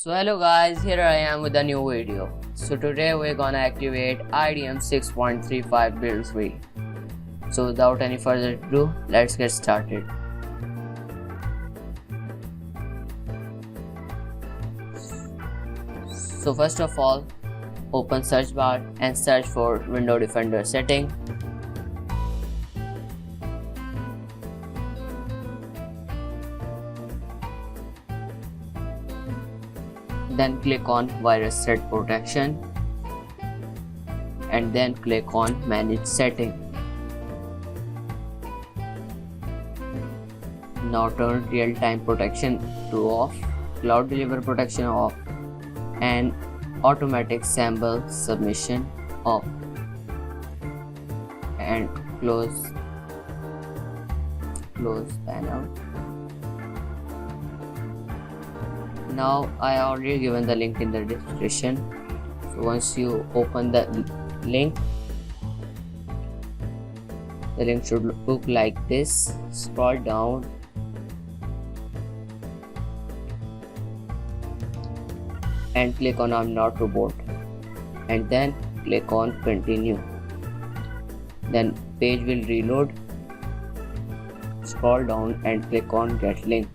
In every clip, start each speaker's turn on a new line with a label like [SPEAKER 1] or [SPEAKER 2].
[SPEAKER 1] So hello guys, here I am with a new video. So today we're gonna activate IDM 6.35 build tree. So without any further ado, let's get started. So first of all, open search bar and search for Window Defender setting. Then click on Virus Threat Protection and then click on Manage Setting. Now turn Real-Time Protection to off, Cloud Deliver Protection off, and Automatic Sample Submission off, and close panel. Now I already given the link in the description. So once you open the link, the link should look like this. Scroll down and click on I'm not robot and then click on continue. Then page will reload. Scroll down and click on get link.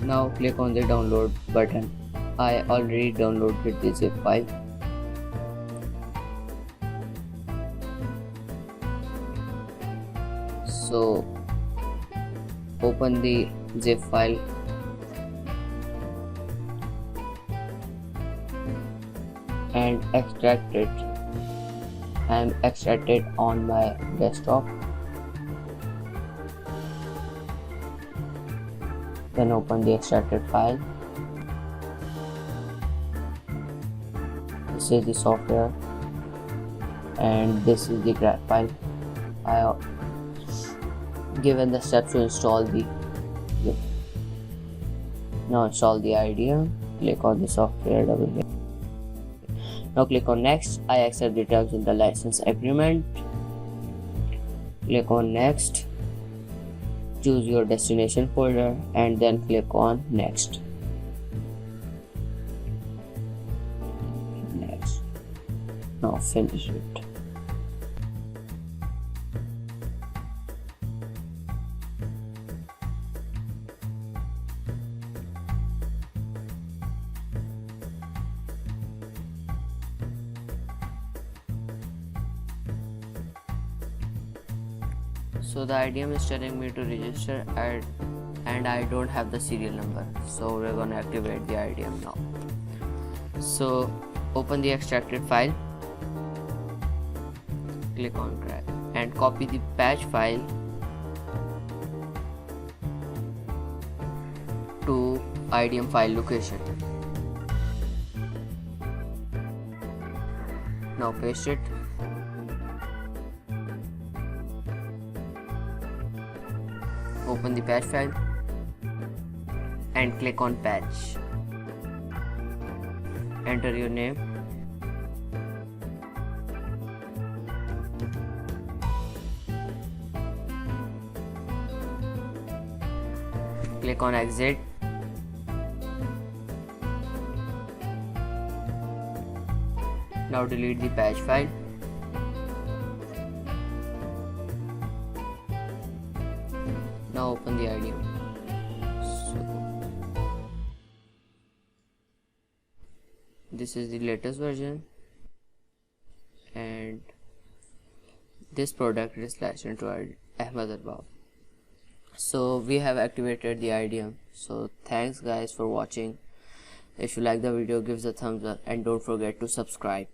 [SPEAKER 1] Now click on the download button. I already downloaded the zip file. So open the zip file and extract it. I am extracted on my desktop. Then open the extracted file. This is the software and this is the graph file. I given the steps to install the now install the IDM. Click on the software, double click. Now click on next. I accept the terms in the license agreement. Click on next. Choose your destination folder and then click on next. Now finish it. So the IDM is telling me to register and I don't have the serial number, so we're gonna activate the IDM now. So open the extracted file, click on drag and copy the patch file to IDM file location. Now paste it. Open the patch file and click on patch. Enter your name. Click on exit. Now delete the patch file. Now open the IDM. So this is the latest version and this product is licensed to Ahmed Arbab. So we have activated the IDM. So thanks guys for watching. If you like the video, give us a thumbs up and don't forget to subscribe.